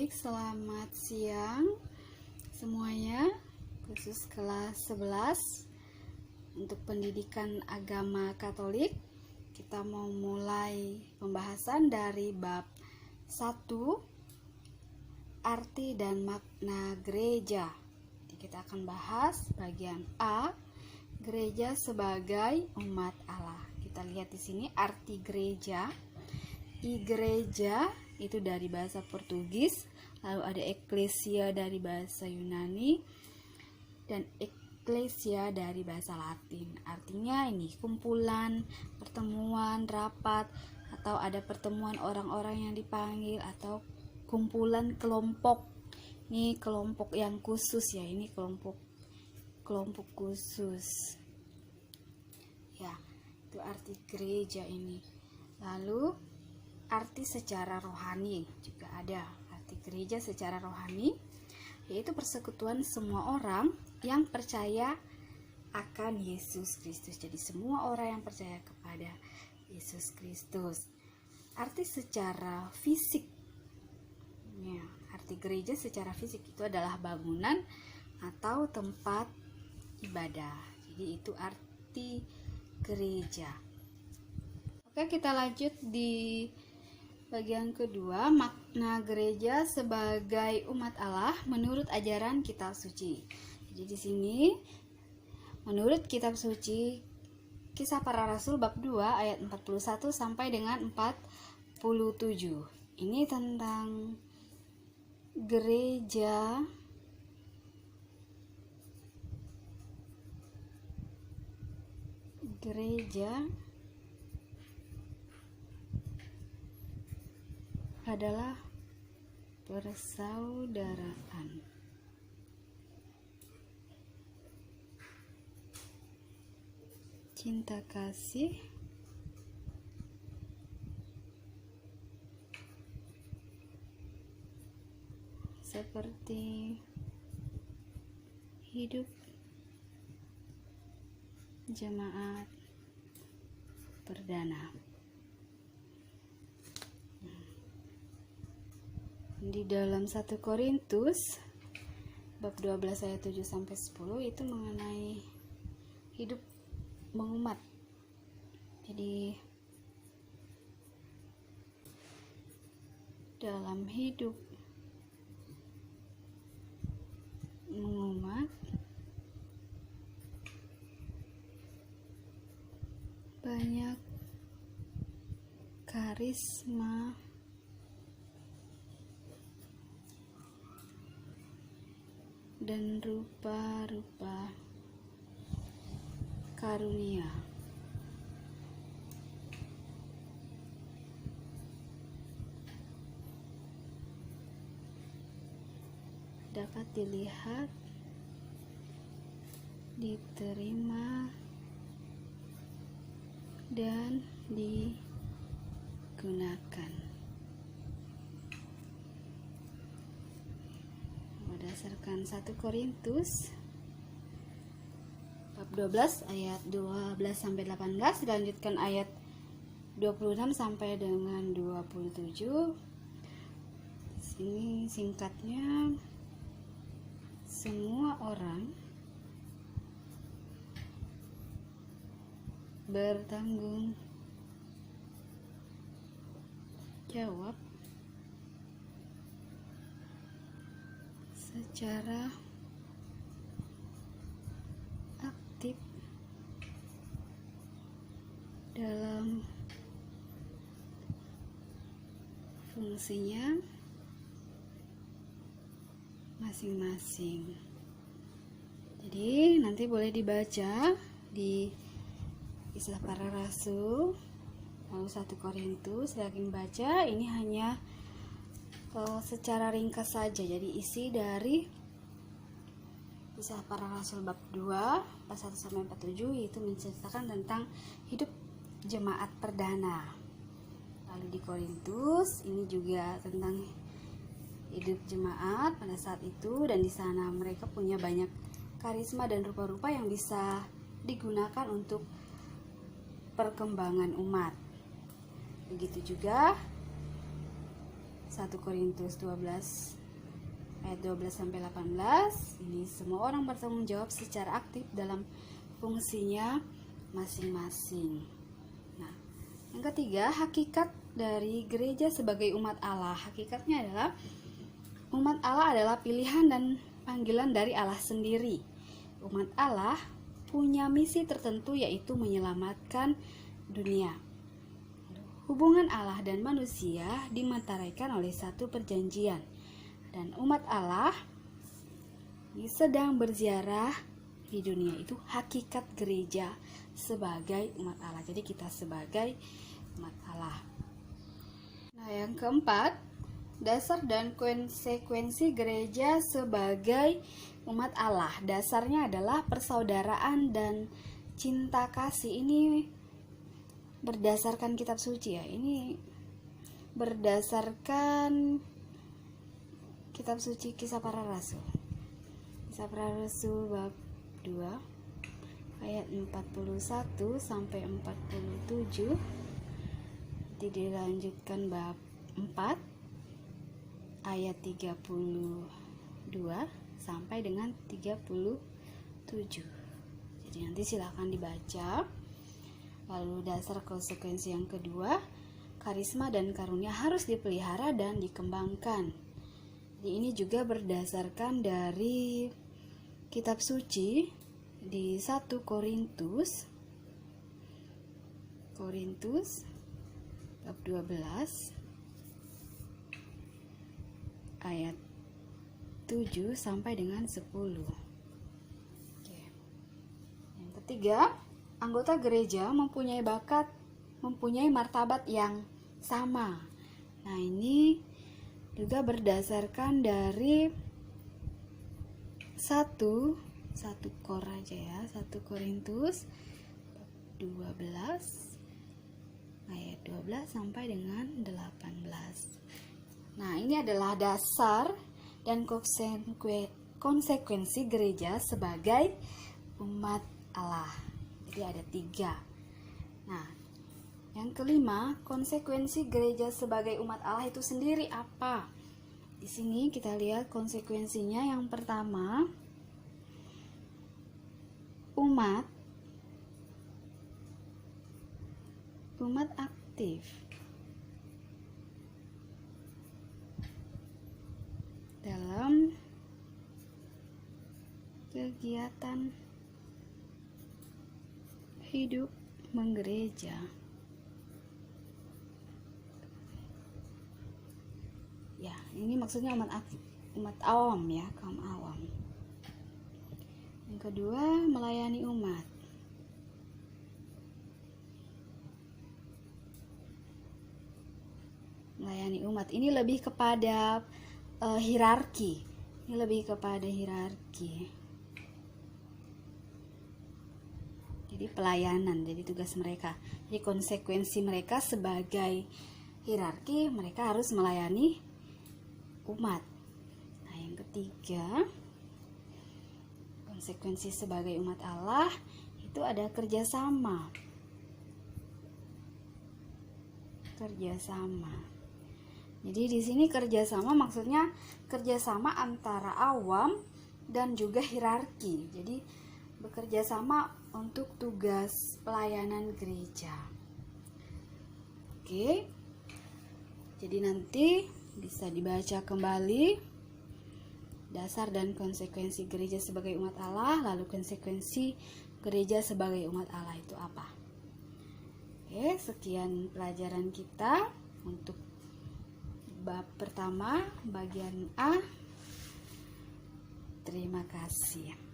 Selamat siang semuanya, khusus kelas 11 untuk pendidikan agama Katolik. Kita mau mulai pembahasan dari bab 1, arti dan makna gereja. Jadi kita akan bahas bagian A, gereja sebagai umat Allah. Kita lihat di sini arti gereja. Igreja itu dari bahasa Portugis, lalu ada eklesia dari bahasa Yunani, dan eklesia dari bahasa Latin. Artinya ini kumpulan, pertemuan, rapat, atau ada pertemuan orang-orang yang dipanggil, atau kumpulan kelompok. Ini kelompok yang khusus ya, ini kelompok khusus. Ya, itu arti gereja ini. Lalu arti secara rohani juga ada. Arti gereja secara rohani yaitu persekutuan semua orang yang percaya akan Yesus Kristus. Jadi semua orang yang percaya kepada Yesus Kristus. Arti secara fisik ya, arti gereja secara fisik itu adalah bangunan atau tempat ibadah. Jadi itu arti gereja. Oke, kita lanjut di bagian kedua, makna gereja sebagai umat Allah menurut ajaran kitab suci. Jadi di sini menurut kitab suci Kisah Para Rasul bab 2 ayat 41 sampai dengan 47. Ini tentang gereja adalah persaudaraan. Cinta kasih, seperti hidup jemaat perdana. Di dalam 1 Korintus bab 12 ayat 7 sampai 10 itu mengenai hidup mengumat. Jadi dalam hidup mengumat banyak karisma dan rupa-rupa karunia. Dapat dilihat, diterima, dan digunakan. Berdasarkan 1 Korintus bab 12 ayat 12 sampai 18, dilanjutkan ayat 26 sampai dengan 27. Sini singkatnya, semua orang bertanggung jawab secara aktif dalam fungsinya masing-masing. Jadi nanti boleh dibaca di Kisah Para Rasul, lalu 1 Korintus, silakan baca. Ini hanya secara ringkas saja. Jadi isi dari Kisah Para Rasul bab 2 pasal 1 sampai 47, yaitu menceritakan tentang hidup jemaat perdana. Lalu di Korintus ini juga tentang hidup jemaat pada saat itu, dan di sana mereka punya banyak karisma dan rupa-rupa yang bisa digunakan untuk perkembangan umat. Begitu juga 1 Korintus 12 ayat 12 sampai 18, ini semua orang bertanggung jawab secara aktif dalam fungsinya masing-masing. Nah, yang ketiga, hakikat dari gereja sebagai umat Allah. Hakikatnya adalah umat Allah adalah pilihan dan panggilan dari Allah sendiri. Umat Allah punya misi tertentu, yaitu menyelamatkan dunia. Hubungan Allah dan manusia dimeteraikan oleh satu perjanjian, dan umat Allah sedang berziarah di dunia. Itu hakikat gereja sebagai umat Allah. Jadi kita sebagai umat Allah. Nah, yang keempat, dasar dan konsekuensi gereja sebagai umat Allah. Dasarnya adalah persaudaraan dan cinta kasih. Ini berdasarkan kitab suci ya. Ini berdasarkan kitab suci Kisah Para Rasul. Kisah Para Rasul bab 2 ayat 41 sampai 47. Dilanjutkan bab 4 ayat 32 sampai dengan 37. Jadi nanti silakan dibaca. Lalu dasar konsekuensi yang kedua, karisma dan karunia harus dipelihara dan dikembangkan. Jadi ini juga berdasarkan dari kitab suci di 1 Korintus bab 12 ayat 7 sampai dengan 10. Oke. Yang ketiga, anggota gereja mempunyai bakat, mempunyai martabat yang sama. Nah, ini juga berdasarkan dari 1 Kor aja ya, 1 Korintus 12 ayat 12 sampai dengan 18. Nah, ini adalah dasar dan konsekuensi gereja sebagai umat Allah. Jadi ada 3. Nah, yang kelima, konsekuensi gereja sebagai umat Allah itu sendiri apa? Di sini kita lihat konsekuensinya. Yang pertama, umat aktif dalam kegiatan hidup menggereja. Ya, ini maksudnya umat awam ya, kaum awam. Yang kedua, melayani umat. Melayani umat ini lebih kepada hierarki. Ini lebih kepada hierarki. Jadi pelayanan, jadi tugas mereka. Jadi konsekuensi mereka sebagai hierarki, mereka harus melayani umat. Nah, yang ketiga, konsekuensi sebagai umat Allah itu ada kerjasama. Jadi di sini kerjasama maksudnya kerjasama antara awam dan juga hierarki. Jadi bekerja sama untuk tugas pelayanan gereja. Oke. Jadi nanti bisa dibaca kembali dasar dan konsekuensi gereja sebagai umat Allah, lalu konsekuensi gereja sebagai umat Allah itu apa. Oke, sekian pelajaran kita untuk bab pertama bagian A. Terima kasih.